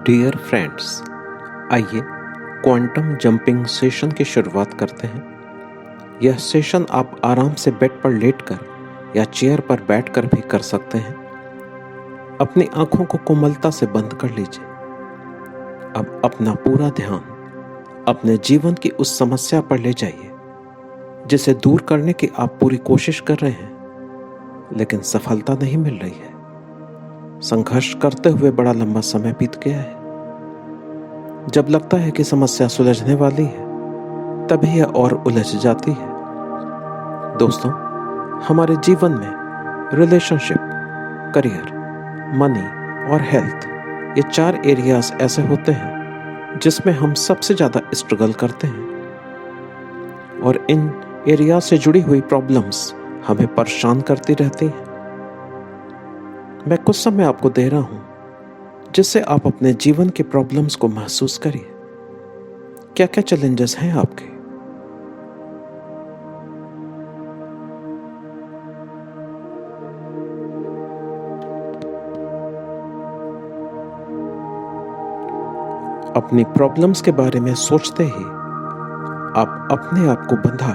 Dear friends, आइए quantum jumping session की शुरुआत करते हैं। यह सेशन आप आराम से बेड पर लेटकर या चेयर पर बैठकर भी कर सकते हैं। अपनी आंखों को कोमलता से बंद कर लीजिए। अब अपना पूरा ध्यान अपने जीवन की उस समस्या पर ले जाइए जिसे दूर करने की आप पूरी कोशिश कर रहे हैं, लेकिन सफलता नहीं मिल रही है। संघर्ष करते हुए बड़ा लंबा समय बीत गया है। जब लगता है कि समस्या सुलझने वाली है, तभी यह और उलझ जाती है। दोस्तों, हमारे जीवन में रिलेशनशिप, करियर, मनी और हेल्थ, ये 4 एरियाज ऐसे होते हैं जिसमें हम सबसे ज्यादा स्ट्रगल करते हैं, और इन एरिया से जुड़ी हुई प्रॉब्लम्स हमें परेशान करती रहती हैं। मैं कुछ समय आपको दे रहा हूं जिससे आप अपने जीवन की प्रॉब्लम्स को महसूस करिए। क्या क्या चैलेंजेस हैं आपके? अपनी प्रॉब्लम्स के बारे में सोचते ही आप अपने आप को बंधा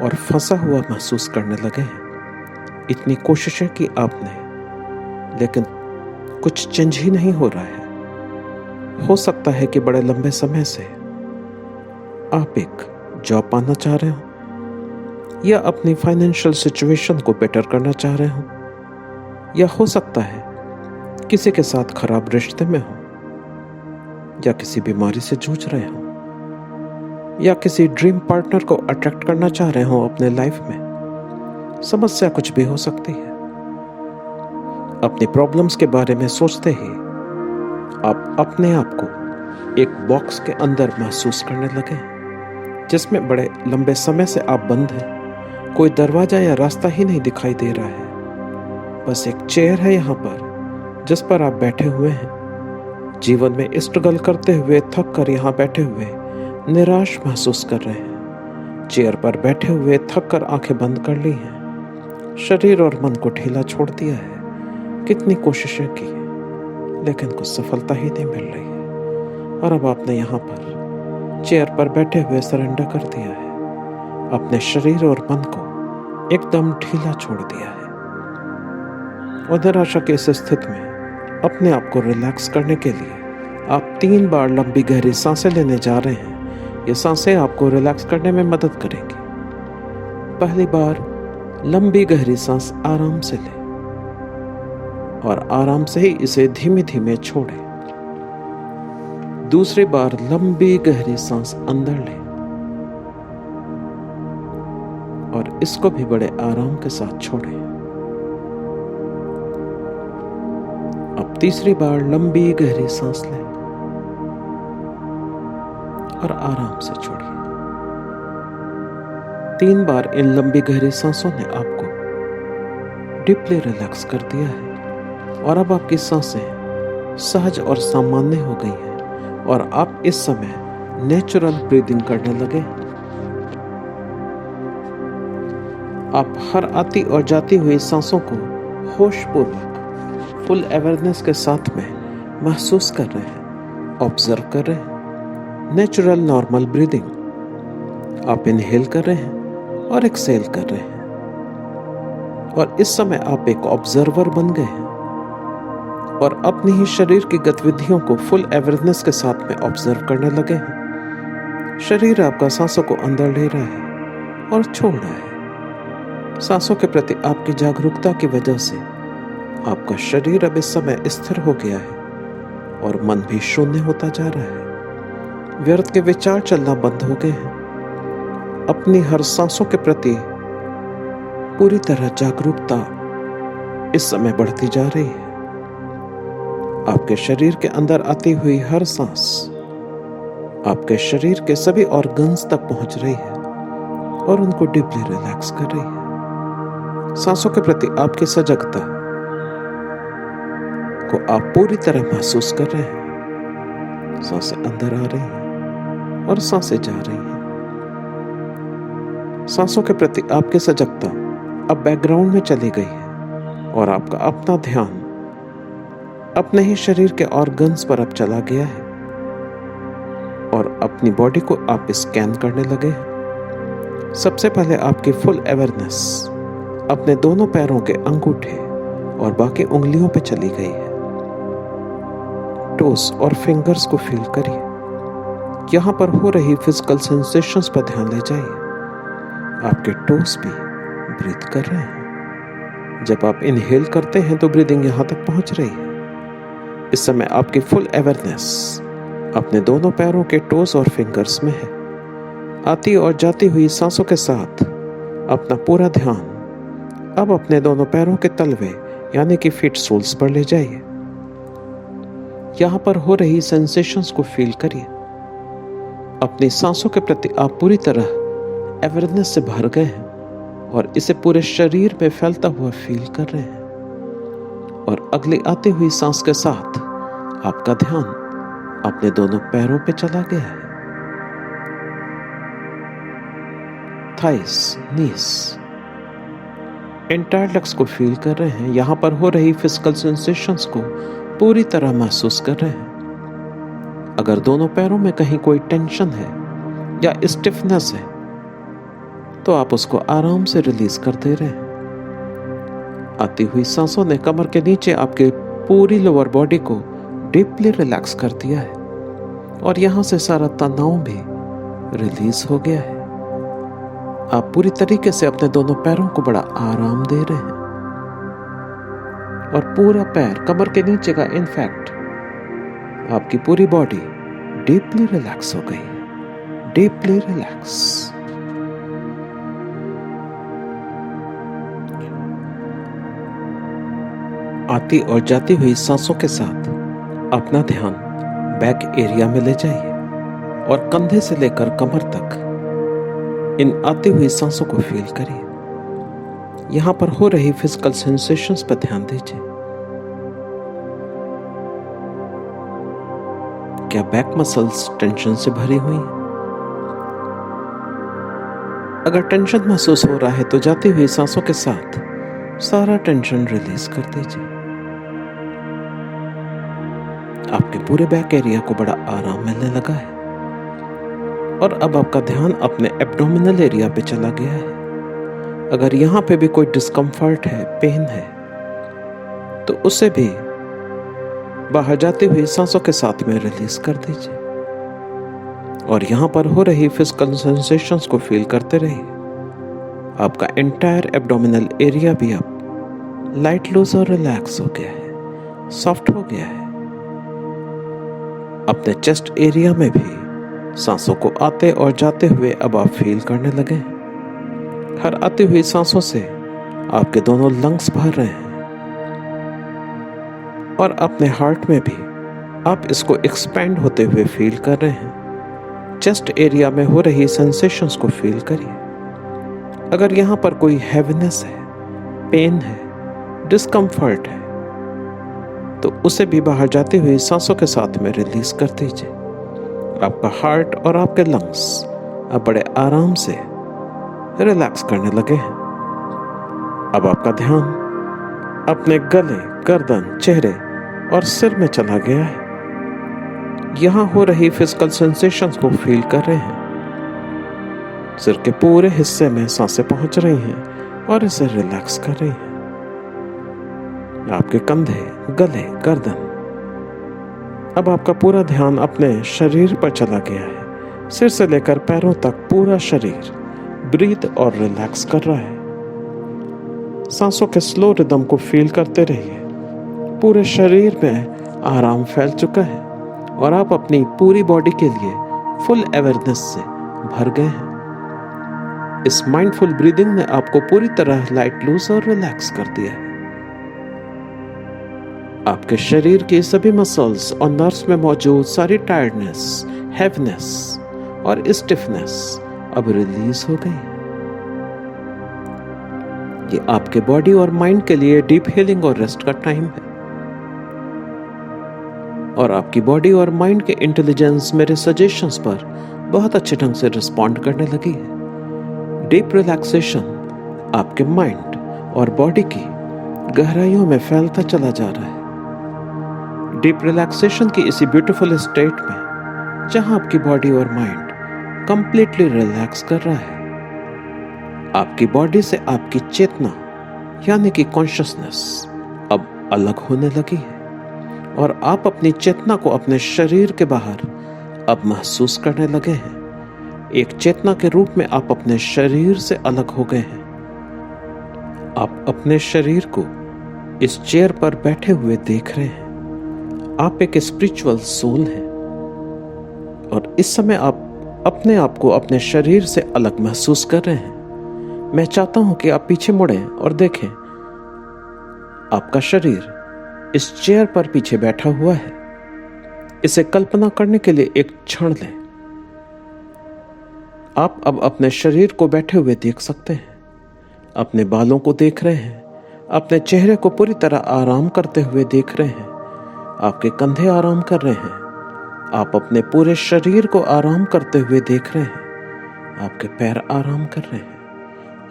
और फंसा हुआ महसूस करने लगे हैं। इतनी कोशिशें की आपने, लेकिन कुछ चेंज ही नहीं हो रहा है। हो सकता है कि बड़े लंबे समय से आप एक जॉब पाना चाह रहे हो, या अपनी फाइनेंशियल सिचुएशन को बेटर करना चाह रहे हो, या हो सकता है किसी के साथ खराब रिश्ते में हो, या किसी बीमारी से जूझ रहे हो, या किसी ड्रीम पार्टनर को अट्रैक्ट करना चाह रहे हो अपने लाइफ में। समस्या कुछ भी हो सकती है। अपनी प्रॉब्लम्स के बारे में सोचते ही आप अपने आप को एक बॉक्स के अंदर महसूस करने लगे जिसमें बड़े लंबे समय से आप बंद हैं। कोई दरवाजा या रास्ता ही नहीं दिखाई दे रहा है। बस एक चेयर है यहाँ पर जिस पर आप बैठे हुए हैं। जीवन में स्ट्रगल करते हुए थक कर यहाँ बैठे हुए निराश महसूस कर रहे हैं। चेयर पर बैठे हुए थक कर आंखें बंद कर ली हैं। शरीर और मन को ढीला छोड़ दिया है। कितनी कोशिशें की, लेकिन कुछ सफलता ही नहीं मिल रही है। और अब आपने यहाँ पर चेयर पर बैठे हुए सरेंडर कर दिया है। अपने शरीर और मन को एकदम ढीला छोड़ दिया है। और निराशा की इस स्थिति में अपने आप को रिलैक्स करने के लिए आप 3 बार लंबी गहरी सांसें लेने जा रहे हैं। ये सांसें आपको रिलैक्स करने में मदद करेंगी। पहली बार लंबी गहरी सांस आराम से लें और आराम से ही इसे धीमे धीमे छोड़ें। दूसरी बार लंबी गहरी सांस अंदर लें और इसको भी बड़े आराम के साथ छोड़ें। अब तीसरी बार लंबी गहरी सांस लें और आराम से छोड़िए। 3 बार इन लंबी गहरी सांसों ने आपको डीपली रिलैक्स कर दिया है, और अब आपकी सांसें सहज और सामान्य हो गई हैं और आप इस समय नेचुरल ब्रीदिंग करने लगे हैं। आप हर आती और जाती हुई सांसों को होशपूर्वक फुल अवेयरनेस के साथ में महसूस कर रहे हैं, ऑब्जर्व कर रहे हैं। Natural normal breathing. आप इनहेल कर रहे हैं और एक्सहेल कर रहे हैं, और इस समय आप एक ऑब्जर्वर बन गए हैं और अपनी ही शरीर की गतिविधियों को फुल अवेयरनेस के साथ में ऑब्जर्व करने लगे हैं। शरीर आपका सांसों को अंदर ले रहा है और छोड़ रहा है। सांसों के प्रति आपकी जागरूकता की वजह से आपका शरीर अब इस समय स्थिर हो गया है और मन भी शून्य होता जा रहा है। व्यर्थ के विचार चलना बंद हो गए हैं। अपनी हर सांसों के प्रति पूरी तरह जागरूकता इस समय बढ़ती जा रही है। आपके शरीर के अंदर आती हुई हर सांस आपके शरीर के सभी ऑर्गन्स तक पहुंच रही है और उनको डीपली रिलैक्स कर रही है। सांसों के प्रति आपकी सजगता को आप पूरी तरह महसूस कर रहे हैं। सांसें अंदर आ रही हैं और सांसें जा रही हैं। सांसों के प्रति आपकी सजगता अब बैकग्राउंड में चली गई है और आपका अपना ध्यान अपने ही शरीर के ऑर्गन्स पर अब चला गया है और अपनी बॉडी को आप स्कैन करने लगे हैं। सबसे पहले आपकी फुल अवेयरनेस अपने दोनों पैरों के अंगूठे और बाकी उंगलियों पे चली गई है। टोस और फिंगर्स को फील करिए। यहाँ पर हो रही फिजिकल सेंसेशंस पर ध्यान ले जाइए। आपके टोस भी ब्रीथ कर रहे हैं। जब आप इनहेल करते हैं तो ब्रीदिंग यहाँ तक पहुँच रही है। इस समय आपकी फुल अवेयरनेस अपने दोनों पैरों के टोस और फिंगर्स में है। आती और जाती हुई सांसों के साथ अपना पूरा ध्यान अब अपने दोनों पैरों के तलवे यानी कि फीट सोल्स पर ले जाइए। यहाँ पर हो रही सेंसेशंस को फील करिए। अपनी सांसों के प्रति आप पूरी तरह अवेयरनेस से भर गए हैं और इसे पूरे शरीर में फैलता हुआ फील कर रहे हैं। और अगली आती हुई सांस के साथ आपका ध्यान अपने दोनों पैरों पे चला गया है। थाइस, नीस, एंटायर लेग्स को फील कर रहे हैं। यहां पर हो रही फिजिकल सेंसेशंस को पूरी तरह महसूस कर रहे हैं। अगर दोनों पैरों में कहीं कोई टेंशन है या स्टिफनेस है तो आप उसको आराम से रिलीज कर दे रहे हैं। आती हुई सांसों ने कमर के नीचे आपके पूरी लोअर बॉडी को डीपली रिलैक्स कर दिया है और यहां से सारा तनाव भी रिलीज हो गया है। आप पूरी तरीके से अपने दोनों पैरों को बड़ा आराम दे रहे हैं और पूरा पैर कमर के नीचे का इनफैक्ट आपकी पूरी बॉडी डीपली रिलैक्स हो गई है। Deeply relax. आती और जाती हुई सांसों के साथ अपना ध्यान बैक एरिया में ले जाइए और कंधे से लेकर कमर तक इन आती हुई सांसों को फील करिए। यहां पर हो रही फिजिकल सेंसेशंस पर ध्यान दीजिए। क्या बैक मसल्स टेंशन से भरी हुई हैं? अगर टेंशन महसूस हो रहा है तो जाती हुई सांसों के साथ सारा टेंशन रिलीज कर दीजिए। आपके पूरे बैक एरिया को बड़ा आराम मिलने लगा है और अब आपका ध्यान अपने एब्डोमिनल एरिया पे चला गया है। अगर यहाँ पे भी कोई डिस्कम्फर्ट है, पेन है, तो उसे भी बाहर जाती हुई सांसों के साथ में रिलीज कर दीजिए और यहाँ पर हो रही फिजिकल सेंसेशंस को फील करते रहिए। आपका एंटायर एब्डोमिनल एरिया भी अब लाइट लूज और रिलैक्स हो गया है, सॉफ्ट हो गया है। अपने चेस्ट एरिया में भी सांसों को आते और जाते हुए अब आप फील करने लगे हैं। हर आती हुई सांसों से आपके दोनों लंग्स भर रहे हैं और अपने हार्ट में भी आप इसको एक्सपैंड होते हुए फील कर रहे हैं। चेस्ट एरिया में हो रही सेंसेशंस को फील करिए। अगर यहाँ पर कोई हैवीनेस है, पेन है, डिस्कम्फर्ट है, तो उसे भी बाहर जाती हुई सांसों के साथ में रिलीज कर दीजिए। आपका हार्ट और आपके लंग्स अब बड़े आराम से रिलैक्स करने लगे हैं। अब आपका ध्यान अपने गले, गर्दन, चेहरे और सिर में चला गया है। यहाँ हो रही फिजिकल सेंसेशंस को फील कर रहे हैं। सिर के पूरे हिस्से में सांसें पहुंच रही हैं और इसे रिलैक्स कर रही हैं। आपके कंधे, गले, गर्दन, अब आपका पूरा ध्यान अपने शरीर पर चला गया है। सिर से लेकर पैरों तक पूरा शरीर ब्रीथ और रिलैक्स कर रहा है। सांसों के स्लो रिदम को फील करते रहिए। पूरे शरीर में आराम फैल चुका है और आप अपनी पूरी बॉडी के लिए फुल अवेयरनेस से भर गए हैं। इस माइंडफुल ब्रीदिंग ने आपको पूरी तरह लाइट लूज और रिलैक्स कर दिया है। आपके शरीर के सभी मसल्स और नर्व्स में मौजूद सारी टायर्डनेस, हैवीनेस और स्टिफनेस अब रिलीज हो गई। ये आपके बॉडी और माइंड के लिए डीप हीलिंग और रेस्ट का टाइम है और आपकी बॉडी और माइंड के इंटेलिजेंस मेरे सजेशंस पर बहुत अच्छे ढंग से रिस्पॉन्ड करने लगी है। डीप रिलैक्सेशन आपके माइंड और बॉडी की गहराइयों में फैलता चला जा रहा है। डीप रिलैक्सेशन की इसी ब्यूटीफुल स्टेट में जहां आपकी बॉडी और माइंड कंप्लीटली रिलैक्स कर रहा है, आपकी बॉडी से आपकी चेतना यानी कि कॉन्शियसनेस अब अलग होने लगी है और आप अपनी चेतना को अपने शरीर के बाहर अब महसूस करने लगे हैं। एक चेतना के रूप में आप अपने शरीर से अलग हो गए हैं। आप अपने शरीर को इस चेयर पर बैठे हुए देख रहे हैं। आप एक स्पिरिचुअल सोल हैं और इस समय आप अपने आप को अपने शरीर से अलग महसूस कर रहे हैं। मैं चाहता हूं कि आप पीछे मुड़ें और देखें, आपका शरीर इस चेयर पर पीछे बैठा हुआ है। इसे कल्पना करने के लिए एक क्षण लें। आप अब अपने शरीर को बैठे हुए देख सकते हैं, अपने बालों को देख रहे हैं, अपने चेहरे को पूरी तरह आराम करते हुए देख रहे हैं। आपके कंधे आराम कर रहे हैं, आप अपने पूरे शरीर को आराम करते हुए देख रहे हैं। आपके पैर आराम कर रहे हैं।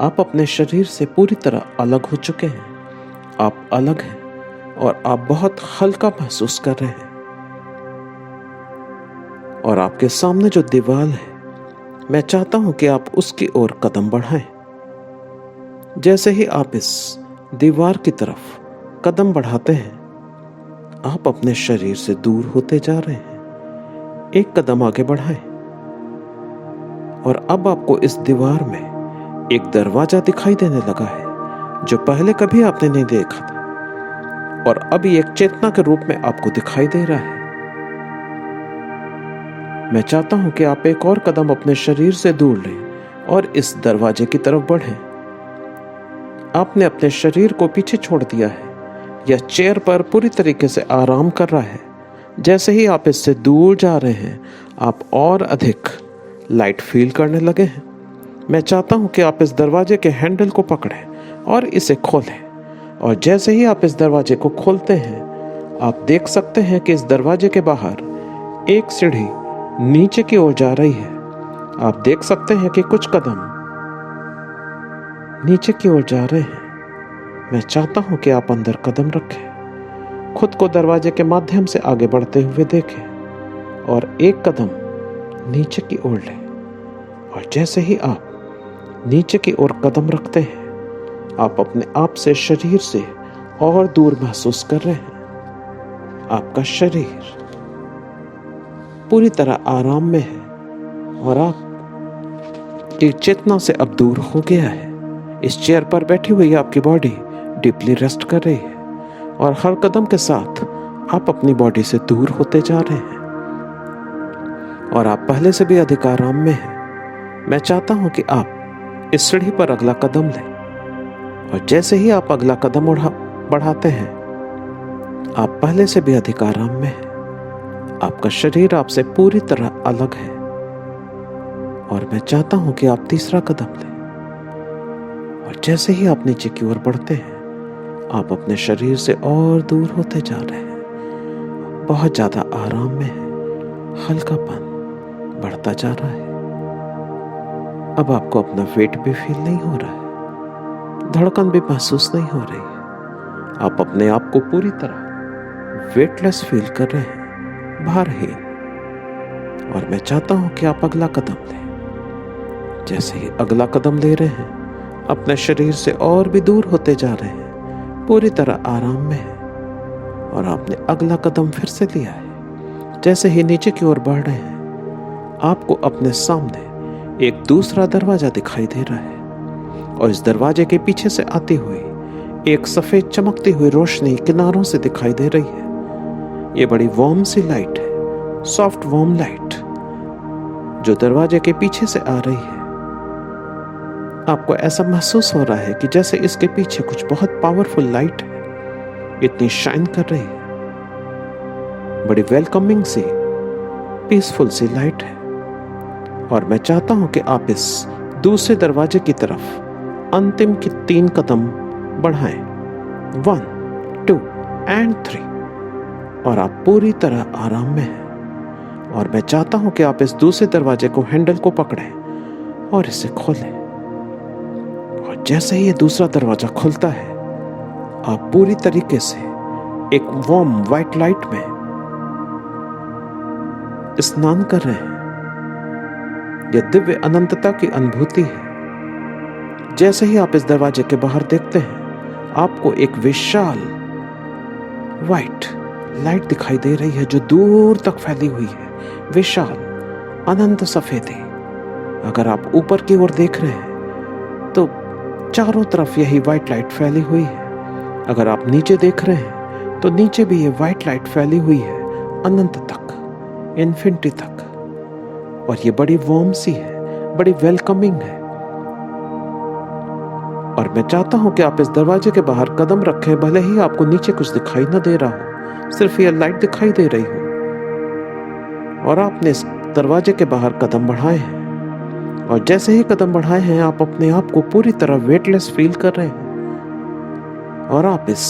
आप अपने शरीर से पूरी तरह अलग हो चुके हैं। आप अलग हैं और आप बहुत हल्का महसूस कर रहे हैं। और आपके सामने जो दीवार है, मैं चाहता हूं कि आप उसकी ओर कदम बढ़ाएं। जैसे ही आप इस दीवार की तरफ कदम बढ़ाते हैं, आप अपने शरीर से दूर होते जा रहे हैं। एक कदम आगे बढ़ाएं और अब आपको इस दीवार में एक दरवाजा दिखाई देने लगा है जो पहले कभी आपने नहीं देखा था और अभी एक चेतना के रूप में आपको दिखाई दे रहा है। मैं चाहता हूं कि आप एक और कदम अपने शरीर से दूर लें और इस दरवाजे की तरफ बढ़ें। आपने अपने शरीर को पीछे छोड़ दिया है। यह चेयर पर पूरी तरीके से आराम कर रहा है। जैसे ही आप इससे दूर जा रहे हैं, आप और अधिक लाइट फील करने लगे हैं। मैं चाहता हूं कि आप इस दरवाजे के हैंडल को पकड़ें और इसे खोलें। और जैसे ही आप इस दरवाजे को खोलते हैं, आप देख सकते हैं कि इस दरवाजे के बाहर एक सीढ़ी नीचे की ओर जा रही है। आप देख सकते हैं कि कुछ कदम नीचे की ओर जा रहे हैं। मैं चाहता हूं कि आप अंदर कदम रखें, खुद को दरवाजे के माध्यम से आगे बढ़ते हुए देखें और एक कदम नीचे की ओर लें। और जैसे ही आप नीचे की ओर कदम रखते हैं, आप अपने आप से शरीर से और दूर महसूस कर रहे हैं। आपका शरीर पूरी तरह आराम में है और आप की चेतना से अब दूर हो गया है। इस चेयर पर बैठी हुई आपकी बॉडी डीपली रेस्ट कर रही है और हर कदम के साथ आप अपनी बॉडी से दूर होते जा रहे हैं और आप पहले से भी अधिक आराम में हैं। मैं चाहता हूं कि आप इस सीढ़ी पर अगला कदम लें और जैसे ही आप अगला कदम बढ़ाते हैं, आप पहले से भी अधिक आराम में हैं। आपका शरीर आपसे पूरी तरह अलग है और मैं चाहता हूं कि आप तीसरा कदम लें और जैसे ही आप नीचे की ओर बढ़ते हैं, आप अपने शरीर से और दूर होते जा रहे हैं। बहुत ज्यादा आराम में है। हल्कापन बढ़ता जा रहा है। अब आपको अपना वेट भी फील नहीं हो रहा है, धड़कन भी महसूस नहीं हो रही है। आप अपने आप को पूरी तरह वेटलेस फील कर रहे हैं, भारहीन। और मैं चाहता हूं कि आप अगला कदम लें। जैसे ही अगला कदम ले रहे हैं, अपने शरीर से और भी दूर होते जा रहे हैं, पूरी तरह आराम में है। और आपने अगला कदम फिर से लिया है। जैसे ही नीचे की ओर बढ़ रहे हैं, आपको अपने सामने एक दूसरा दरवाजा दिखाई दे रहा है और इस दरवाजे के पीछे से आती हुई एक सफेद चमकती हुई रोशनी किनारों से दिखाई दे रही है। ये बड़ी वार्म सी लाइट है, सॉफ्ट वार्म लाइट जो दरवाजे के पीछे से आ रही है। आपको ऐसा महसूस हो रहा है कि जैसे इसके पीछे कुछ बहुत पावरफुल लाइट है, इतनी शाइन कर रही है। बड़ी वेलकमिंग सी, पीसफुल सी लाइट है। और मैं चाहता हूं कि आप इस दूसरे दरवाजे की तरफ अंतिम की 3 कदम बढ़ाएं। 1, 2 and 3। और आप पूरी तरह आराम में हैं। और मैं चाहता हूं कि आप इस दूसरे दरवाजे को हैंडल को पकड़ें और इसे खोलें। और जैसे ही ये दूसरा दरवाजा खुलता है, आप पूरी तरीके से एक वार्म व्हाइट लाइट में स्नान कर रहे हैं। यह दिव्य अनंतता की अनुभूति है। जैसे ही आप इस दरवाजे के बाहर देखते हैं, आपको एक विशाल व्हाइट लाइट दिखाई दे रही है जो दूर तक फैली हुई है। विशाल अनंत सफेदी। अगर आप ऊपर की ओर देख रहे हैं तो चारों तरफ यही व्हाइट लाइट फैली हुई है। अगर आप नीचे देख रहे हैं तो नीचे भी ये व्हाइट लाइट फैली हुई है अनंत तक, इन्फिनिटी तक। और ये बड़ी वार्म सी है, बड़ी वेलकमिंग है। और मैं चाहता हूं कि आप इस दरवाजे के बाहर कदम रखें, भले ही आपको नीचे कुछ दिखाई न दे रहा हो, सिर्फ ये लाइट दिखाई दे रही हो। और आपने इस दरवाजे के बाहर कदम बढ़ाए हैं, और जैसे ही कदम बढ़ाए हैं आप अपने आप को पूरी तरह वेटलेस फील कर रहे हैं। और आप इस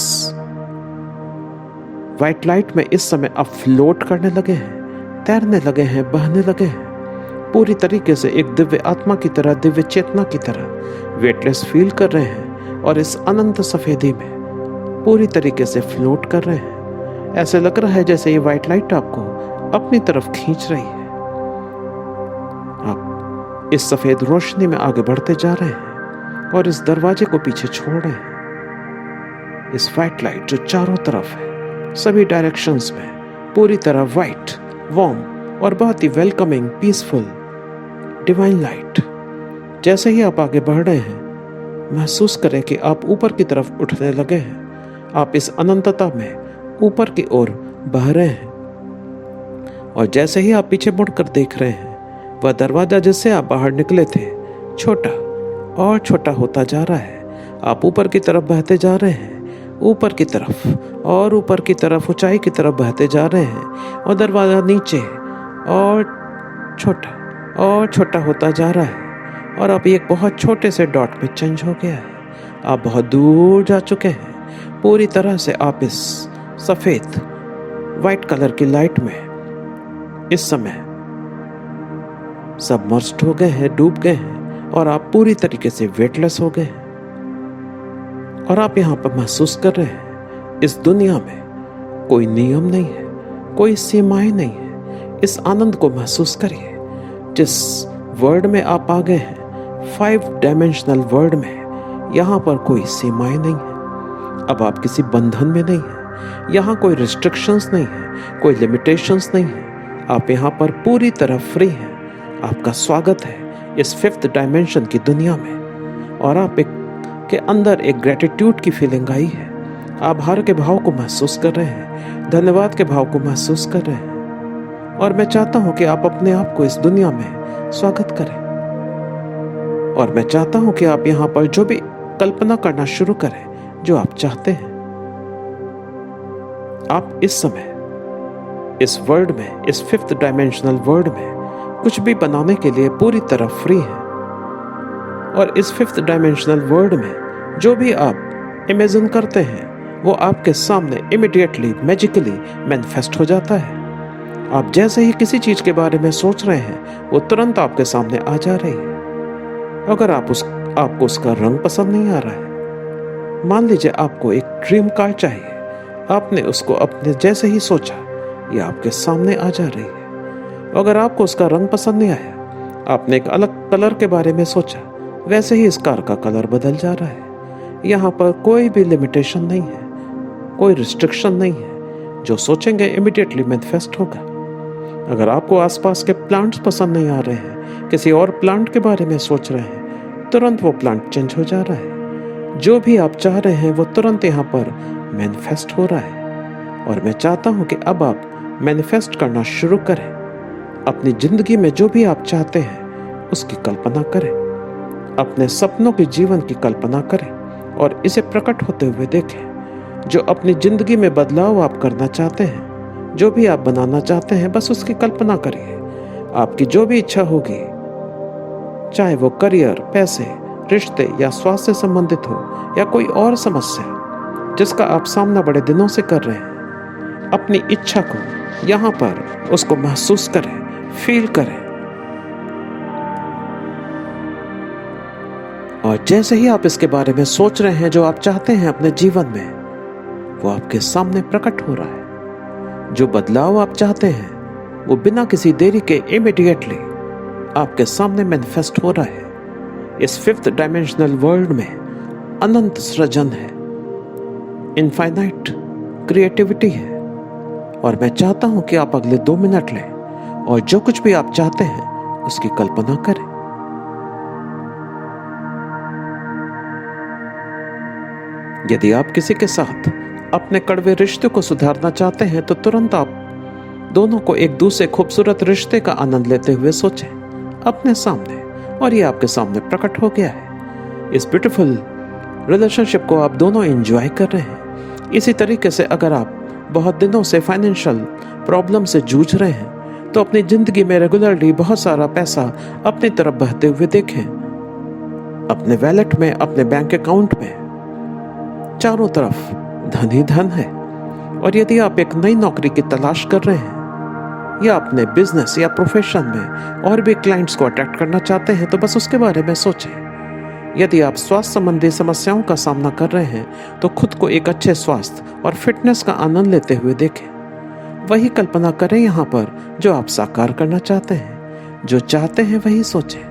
व्हाइट लाइट में इस समय आप फ्लोट करने लगे हैं, तैरने लगे हैं, बहने लगे हैं, पूरी तरीके से एक दिव्य आत्मा की तरह, दिव्य चेतना की तरह वेटलेस फील कर रहे हैं। और इस अनंत सफेदी में पूरी तरीके से फ्लोट कर रहे हैं। ऐसे लग रहा है जैसे ये व्हाइट लाइट आपको अपनी तरफ खींच रही है। आप इस सफेद रोशनी में आगे बढ़ते जा रहे हैं और इस दरवाजे को पीछे छोड़ रहे हैं। इस व्हाइट लाइट जो चारों तरफ है, सभी डायरेक्शंस में पूरी तरह व्हाइट, वार्म और बहुत ही वेलकमिंग, पीसफुल, डिवाइन लाइट। जैसे ही आप आगे बढ़ रहे हैं, महसूस करें कि आप ऊपर की तरफ उठने लगे हैं। आप इस अनंतता में ऊपर की ओर बह रहे हैं। और जैसे ही आप पीछे मुड़कर देख रहे हैं, वह दरवाजा जिससे आप बाहर निकले थे छोटा और छोटा होता जा रहा है। आप ऊपर की तरफ बहते जा रहे हैं, ऊपर की तरफ और ऊपर की तरफ, ऊंचाई की तरफ बहते जा रहे हैं। और दरवाजा नीचे और छोटा होता जा रहा है। और अब एक बहुत छोटे से डॉट में चेंज हो गया है। आप बहुत दूर जा चुके हैं। पूरी तरह से आप इस सफेद व्हाइट कलर की लाइट में इस समय सबमर्ज्ड हो गए हैं, डूब गए हैं। और आप पूरी तरीके से वेटलेस हो गए हैं। और आप यहाँ पर महसूस कर रहे हैं, इस दुनिया में कोई नियम नहीं है, कोई सीमाएं नहीं है। इस आनंद को महसूस करिए। जिस वर्ल्ड में आप आ गए हैं, 5 डायमेंशनल वर्ल्ड में, यहाँ पर कोई सीमाएं नहीं है। अब आप किसी बंधन में नहीं है। यहाँ कोई रिस्ट्रिक्शंस नहीं है, कोई लिमिटेशंस नहीं है। आप यहाँ पर पूरी तरह फ्री हैं। आपका स्वागत है इस 5th डायमेंशन की दुनिया में। और आप के अंदर एक ग्रेटिट्यूड की फीलिंग आई है। आभार के भाव को महसूस कर रहे हैं, धन्यवाद के भाव को महसूस कर रहे हैं। और मैं चाहता हूं कि आप अपने आप को इस दुनिया में स्वागत करें। और मैं चाहता हूं कि आप यहाँ पर जो भी कल्पना करना शुरू करें, जो आप चाहते हैं। आप इस समय इस वर्ल्ड में, इस 5th डायमेंशनल वर्ल्ड में कुछ भी बनाने के लिए पूरी तरह फ्री हैं। और इस 5th डायमेंशनल वर्ल्ड में जो भी आप इमेजिन करते हैं, वो आपके सामने इमीडिएटली, मैजिकली मैनिफेस्ट हो जाता है। आप जैसे ही किसी चीज के बारे में सोच रहे हैं, वो तुरंत आपके सामने आ जा रही है। अगर आपको उसका रंग पसंद नहीं आ रहा है, मान लीजिए आपको एक ड्रीम कार चाहिए, आपने उसको अपने जैसे ही सोचा, ये आपके सामने आ जा रही है। अगर आपको उसका रंग पसंद नहीं आया, आपने एक अलग कलर के बारे में सोचा, वैसे ही इस कार का कलर बदल जा रहा है। यहाँ पर कोई भी लिमिटेशन नहीं है, कोई रिस्ट्रिक्शन नहीं है। जो सोचेंगे इमीडिएटली मैनिफेस्ट होगा। अगर आपको आसपास के प्लांट्स पसंद नहीं आ रहे हैं, किसी और प्लांट के बारे में सोच रहे हैं, तुरंत वो प्लांट चेंज हो जा रहा है। जो भी आप चाह रहे हैं वो तुरंत यहाँ पर मैनिफेस्ट हो रहा है। और मैं चाहता हूँ कि अब आप मैनिफेस्ट करना शुरू करें। अपनी जिंदगी में जो भी आप चाहते हैं उसकी कल्पना करें। अपने सपनों के जीवन की कल्पना करें और इसे प्रकट होते हुए देखें। जो अपनी जिंदगी में बदलाव आप करना चाहते हैं, जो भी आप बनाना चाहते हैं, बस उसकी कल्पना करिए। आपकी जो भी इच्छा होगी, चाहे वो करियर, पैसे, रिश्ते या स्वास्थ्य से संबंधित हो या कोई और समस्या जिसका आप सामना बड़े दिनों से कर रहे हैं, अपनी इच्छा को यहाँ पर उसको महसूस करें, फील करें। और जैसे ही आप इसके बारे में सोच रहे हैं, जो आप चाहते हैं अपने जीवन में, वो आपके सामने प्रकट हो रहा है। जो बदलाव आप चाहते हैं वो बिना किसी देरी के इमीडिएटली आपके सामने मैनिफेस्ट हो रहा है। इस फिफ्थ डायमेंशनल वर्ल्ड में अनंत सृजन है, इनफाइनाइट क्रिएटिविटी है, और मैं चाहता हूं कि आप अगले 2 मिनट लें और जो कुछ भी आप चाहते हैं उसकी कल्पना करें। यदि आप किसी के साथ अपने कड़वे रिश्ते को सुधारना चाहते हैं तो तुरंत आप दोनों को एक दूसरे खूबसूरत रिश्ते का आनंद लेते हुए सोचें अपने सामने, और ये आपके सामने प्रकट हो गया है। इस ब्यूटीफुल रिलेशनशिप को आप दोनों एंजॉय कर रहे हैं। इसी तरीके से अगर आप बहुत दिनों से फाइनेंशियल प्रॉब्लम से जूझ रहे हैं तो अपनी जिंदगी में रेगुलरली बहुत सारा पैसा अपनी तरफ बहते हुए देखें। अपने वैलेट में, अपने बैंक अकाउंट में चारों तरफ धन ही धन है। और यदि आप एक नई नौकरी की तलाश कर रहे हैं या अपने बिजनेस या प्रोफेशन में और भी क्लाइंट्स को अट्रैक्ट करना चाहते हैं तो बस उसके बारे में सोचें। यदि आप स्वास्थ्य संबंधी समस्याओं का सामना कर रहे हैं तो खुद को एक अच्छे स्वास्थ्य और फिटनेस का आनंद लेते हुए देखें। वही कल्पना करें यहाँ पर जो आप साकार करना चाहते हैं। जो चाहते हैं वही सोचें।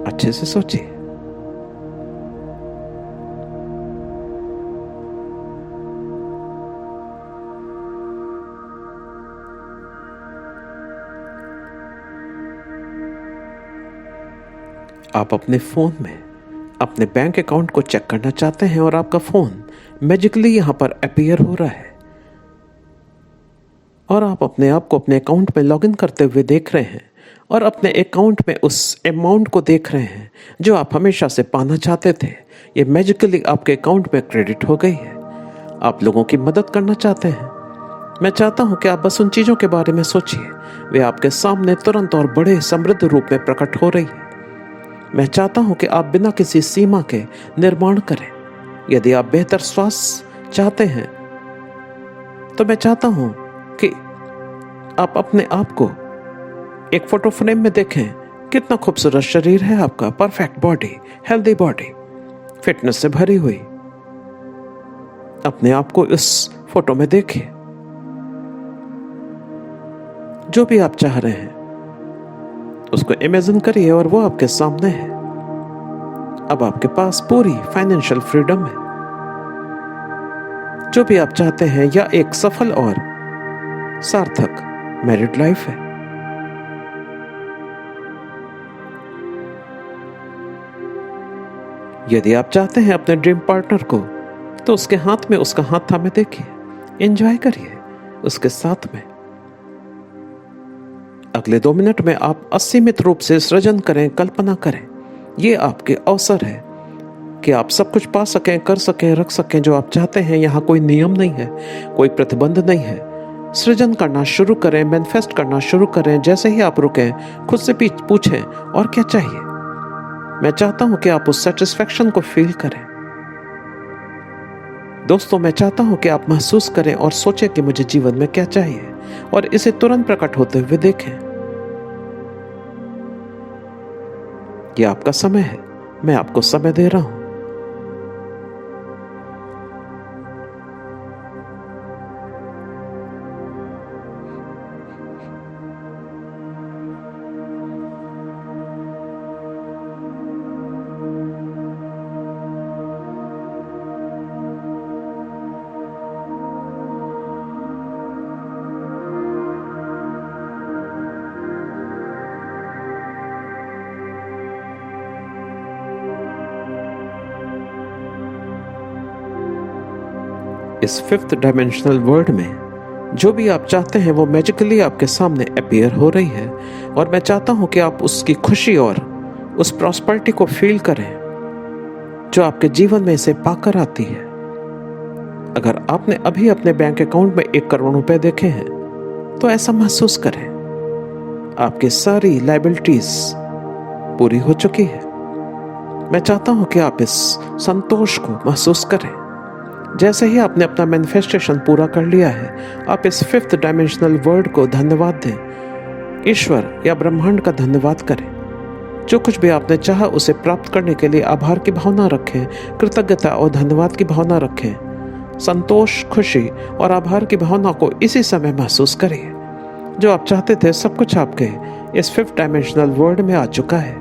अच्छे से सोचिए। आप अपने फोन में अपने बैंक अकाउंट को चेक करना चाहते हैं और आपका फोन मैजिकली यहां पर अपीयर हो रहा है और आप अपने आप को अपने अकाउंट में लॉगिन करते हुए देख रहे हैं और अपने अकाउंट में उस अमाउंट को देख रहे हैं जो आप हमेशा से पाना चाहते थे। ये मैजिकली आपके अकाउंट में क्रेडिट हो गई है। आप लोगों की मदद करना चाहते हैं। मैं चाहता हूं कि आप बस उन चीज़ों के बारे में सोचिए, वे आपके सामने तुरंत और बड़े समृद्ध रूप में प्रकट हो रही है। मैं चाहता हूं कि आप बिना किसी सीमा के निर्माण करें। यदि आप बेहतर स्वास्थ्य चाहते हैं तो मैं चाहता हूं कि आप अपने आप को एक फोटो फ्रेम में देखें। कितना खूबसूरत शरीर है आपका, perfect body, healthy body, fitness से भरी हुई। अपने आप को इस फोटो में देखिए। जो भी आप चाह रहे हैं उसको इमेजिन करिए और वो आपके सामने है। अब आपके पास पूरी फाइनेंशियल फ्रीडम है। जो भी आप चाहते हैं या एक सफल और सार्थक मैरिड लाइफ है। यदि आप चाहते हैं अपने ड्रीम पार्टनर को तो उसके हाथ में उसका हाथ थामे देखिए, एंजॉय करिए उसके साथ में। अगले 2 मिनट में आप असीमित रूप से सृजन करें, कल्पना करें। ये आपके अवसर है कि आप सब कुछ पा सकें, कर सकें, रख सकें जो आप चाहते हैं। यहाँ कोई नियम नहीं है, कोई प्रतिबंध नहीं है। सृजन करना शुरू करें, मैनिफेस्ट करना शुरू करें। जैसे ही आप रुकें, खुद से पूछें और क्या चाहिए। मैं चाहता हूं कि आप उस सेटिस्फैक्शन को फील करें। दोस्तों, मैं चाहता हूं कि आप महसूस करें और सोचें कि मुझे जीवन में क्या चाहिए और इसे तुरंत प्रकट होते हुए देखें। यह आपका समय है, मैं आपको समय दे रहा हूं। इस फिफ्थ डायमेंशनल वर्ल्ड में जो भी आप चाहते हैं वो मैजिकली आपके सामने अपीयर हो रही है और मैं चाहता हूं कि आप उसकी खुशी और उस प्रॉस्पेरिटी को फील करें जो आपके जीवन में इसे पाकर आती है। अगर आपने अभी अपने बैंक अकाउंट में 1 करोड़ रुपए देखे हैं तो ऐसा महसूस करें आपकी सारी लायबिलिटीज पूरी हो चुकी है। मैं चाहता हूं कि आप इस संतोष को महसूस करें। जैसे ही आपने अपना मैनिफेस्टेशन पूरा कर लिया है, आप इस फिफ्थ डायमेंशनल वर्ल्ड को धन्यवाद दें, ईश्वर या ब्रह्मांड का धन्यवाद करें जो कुछ भी आपने चाहा उसे प्राप्त करने के लिए आभार की भावना रखें, कृतज्ञता और धन्यवाद की भावना रखें। संतोष, खुशी और आभार की भावना को इसी समय महसूस करिए। जो आप चाहते थे सब कुछ आपके इस 5th डायमेंशनल वर्ल्ड में आ चुका है।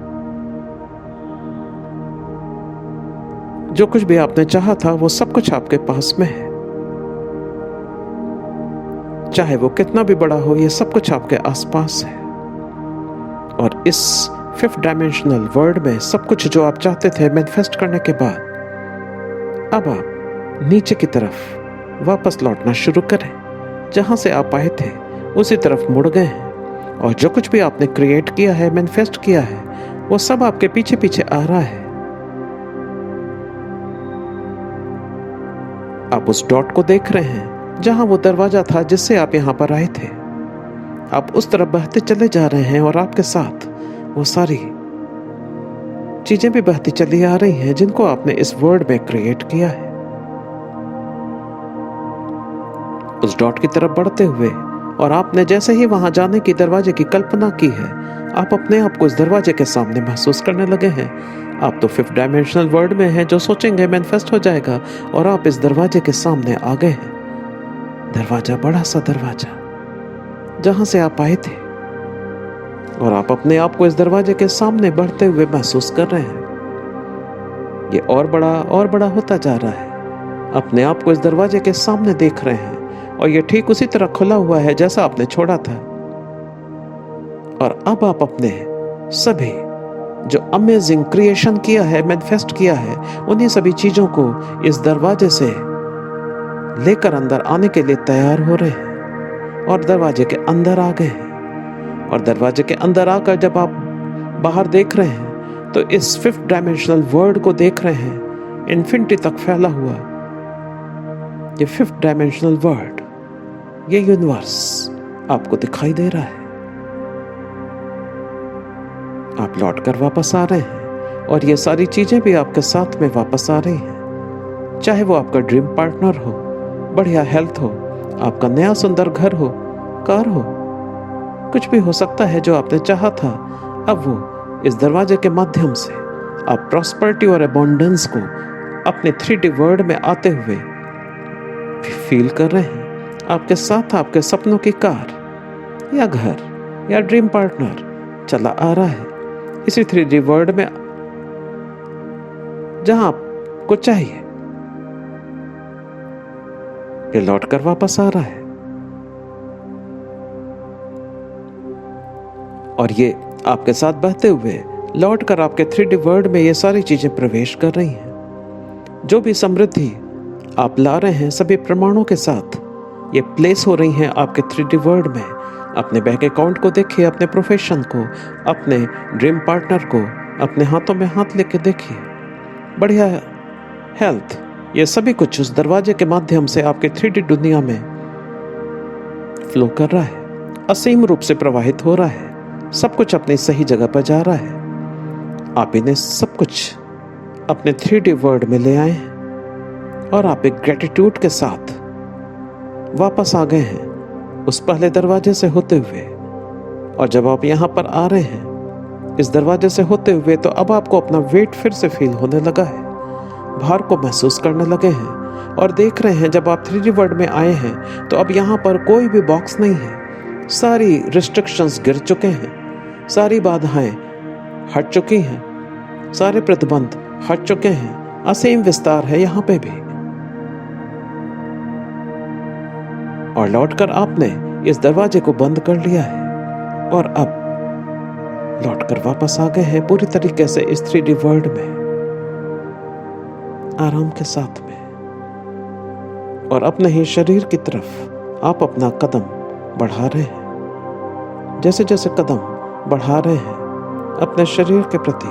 जो कुछ भी आपने चाहा था वो सब कुछ आपके पास में है। चाहे वो कितना भी बड़ा हो, ये सब कुछ आपके आसपास है। और इस 5th डायमेंशनल वर्ल्ड में सब कुछ जो आप चाहते थे मैनिफेस्ट करने के बाद अब आप नीचे की तरफ वापस लौटना शुरू करें। जहां से आप आए थे उसी तरफ मुड़ गए हैं। और जो कुछ भी आपने क्रिएट किया है, मैनिफेस्ट किया है, वो सब आपके पीछे पीछे आ रहा है। आप उस डॉट को देख रहे हैं जहां वो दरवाजा था जिससे आप यहां पर आए थे। आप उस तरफ बहते चले जा रहे हैं और आपके साथ वो सारी चीजें भी बहती चली आ रही हैं जिनको आपने इस वर्ल्ड में क्रिएट किया है। उस डॉट की तरफ बढ़ते हुए और आपने जैसे ही वहां जाने की दरवाजे की कल्पना की है, आप अपने आप को इस दरवाजे के सामने महसूस करने लगे हैं। आप तो 5th डायमेंशनल वर्ल्ड में हैं, जो सोचेंगे मैनिफेस्ट हो जाएगा, और आप इस दरवाजे के सामने आ गए हैं। दरवाजा, बड़ा सा दरवाजा जहां से आप आए थे, और आप अपने आप को इस दरवाजे के सामने बढ़ते हुए महसूस कर रहे हैं। ये और बड़ा होता जा रहा है। अपने आप को इस दरवाजे के सामने देख रहे हैं और ये ठीक उसी तरह खुला हुआ है जैसा आपने छोड़ा था। और अब आप अपने सभी जो अमेजिंग क्रिएशन किया है, मैनिफेस्ट किया है, उन्हीं सभी चीजों को इस दरवाजे से लेकर अंदर आने के लिए तैयार हो रहे हैं और दरवाजे के अंदर आ गए हैं। और दरवाजे के अंदर आकर जब आप बाहर देख रहे हैं तो इस 5th डायमेंशनल वर्ल्ड को देख रहे हैं, इन्फिनिटी तक फैला हुआ ये 5th डायमेंशनल वर्ल्ड, ये यूनिवर्स आपको दिखाई दे रहा है। आप लौट कर वापस आ रहे हैं और ये सारी चीजें भी आपके साथ में वापस आ रही हैं। चाहे वो आपका ड्रीम पार्टनर हो, बढ़िया हेल्थ हो, आपका नया सुंदर घर हो, कार हो, कुछ भी हो सकता है जो आपने चाहा था। अब वो इस दरवाजे के माध्यम से आप प्रॉस्पेरिटी और अबंडेंस को अपने 3D वर्ल्ड में आते हुए फील कर रहे हैं। आपके साथ आपके सपनों की कार या घर या ड्रीम पार्टनर चला आ रहा है इसी 3D वर्ल्ड में जहां आपको चाहिए। ये लौट कर वापस आ रहा है और ये आपके साथ बहते हुए लौट कर आपके 3D वर्ल्ड में ये सारी चीजें प्रवेश कर रही हैं। जो भी समृद्धि आप ला रहे हैं सभी प्रमाणों के साथ ये प्लेस हो रही हैं आपके 3D वर्ल्ड में। अपने बैंक अकाउंट को देखिए, अपने प्रोफेशन को, अपने ड्रीम पार्टनर को अपने हाथों में हाथ लेके देखिए। बढ़िया हेल्थ, ये सभी कुछ उस दरवाजे के माध्यम से आपके 3D दुनिया में फ्लो कर रहा है, असीम रूप से प्रवाहित हो रहा है। सब कुछ अपनी सही जगह पर जा रहा है। आप इन्हें सब कुछ अपने 3D वर्ल्ड में ले आए हैं और आप एक ग्रेटिट्यूड के साथ वापस आ गए हैं उस पहले दरवाजे से होते हुए। और जब आप यहाँ पर आ रहे हैं इस दरवाजे से होते हुए तो अब आपको अपना वेट फिर से फील होने लगा है, भार को महसूस करने लगे हैं और देख रहे हैं जब आप 3D वर्ल्ड में आए हैं तो अब यहाँ पर कोई भी बॉक्स नहीं है। सारी रिस्ट्रिक्शंस गिर चुके हैं, सारी बाधाएं हट चुकी हैं, सारे प्रतिबंध हट चुके हैं। असीम विस्तार है यहाँ पे भी। और लौटकर आपने इस दरवाजे को बंद कर लिया है और अब लौटकर वापस आ गए हैं पूरी तरीके से इस 3D वर्ल्ड में, आराम के साथ में। और अपने ही शरीर की तरफ आप अपना कदम बढ़ा रहे हैं। जैसे जैसे कदम बढ़ा रहे हैं अपने शरीर के प्रति,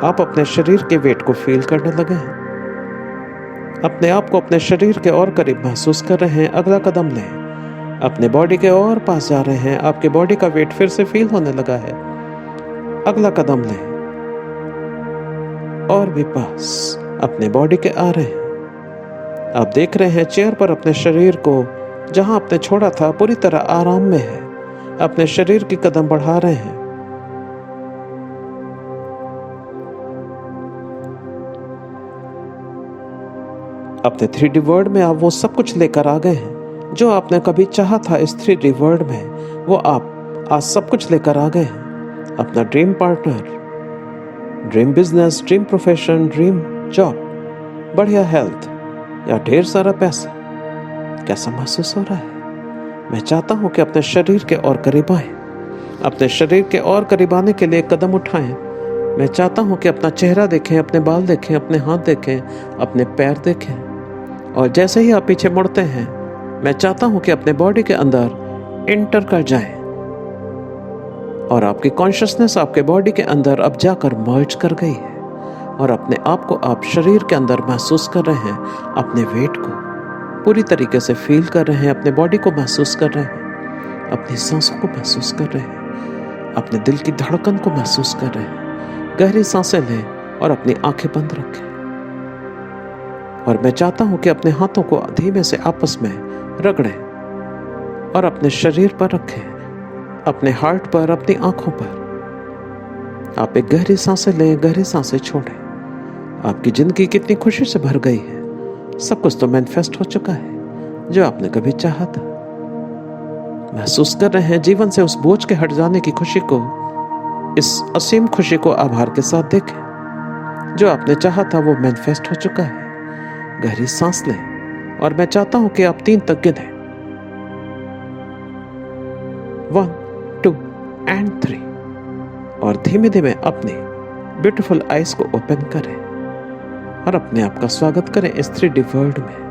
आप अपने शरीर के वेट को फील करने लगे हैं। अपने आप को अपने शरीर के और करीब महसूस कर रहे हैं। अगला कदम लें, अपने बॉडी के और पास जा रहे हैं। आपके बॉडी का वेट फिर से फील होने लगा है। अगला कदम लें और भी पास अपने बॉडी के आ रहे हैं। आप देख रहे हैं चेयर पर अपने शरीर को जहां आपने छोड़ा था पूरी तरह आराम में है। अपने शरीर की कदम बढ़ा रहे हैं अपने 3D वर्ल्ड में आप वो सब कुछ लेकर आ गए हैं जो आपने कभी चाहा था। इस 3D वर्ल्ड में वो आप आज सब कुछ लेकर आ गए हैं। अपना dream partner, dream business, dream profession, dream job, बढ़िया हेल्थ या ढेर सारा पैसा। कैसा महसूस हो रहा है? मैं चाहता हूं कि अपने शरीर के और करीब आए, अपने शरीर के और करीब आने के लिए कदम उठाएं। मैं चाहता हूं कि अपना चेहरा देखें, अपने बाल देखें, अपने हाथ देखें, अपने पैर देखें। और जैसे ही आप पीछे मुड़ते हैं, मैं चाहता हूं कि अपने बॉडी के अंदर एंटर कर जाएं और आपकी कॉन्शियसनेस आपके बॉडी के अंदर अब जाकर मर्ज कर गई है और अपने आप को आप शरीर के अंदर महसूस कर रहे हैं। अपने वेट को पूरी तरीके से फील कर रहे हैं, अपने बॉडी को महसूस कर रहे हैं, अपनी सांसों को महसूस कर रहे हैं, अपने दिल की धड़कन को महसूस कर रहे हैं। गहरी सांसें लें और अपनी आंखें बंद रखें। और मैं चाहता हूं कि अपने हाथों को धीमे से आपस में रगड़ें और अपने शरीर पर रखें, अपने हार्ट पर, अपनी आंखों पर। आप एक गहरी सांसें लें, गहरी सांसें छोड़ें। आपकी जिंदगी कितनी खुशी से भर गई है। सब कुछ तो मैनिफेस्ट हो चुका है जो आपने कभी चाहा था। महसूस कर रहे हैं जीवन से उस बोझ के हट जाने की खुशी को। इस असीम खुशी को आभार के साथ देखें। जो आपने चाहा था वो मैनिफेस्ट हो चुका है। गहरी सांस लें और मैं चाहता हूं कि आप 3 तक गिनें। 1, 2 and 3 और धीमे धीमे अपनी ब्यूटीफुल आईज को ओपन करें और अपने आप का स्वागत करें इस 3D वर्ल्ड में।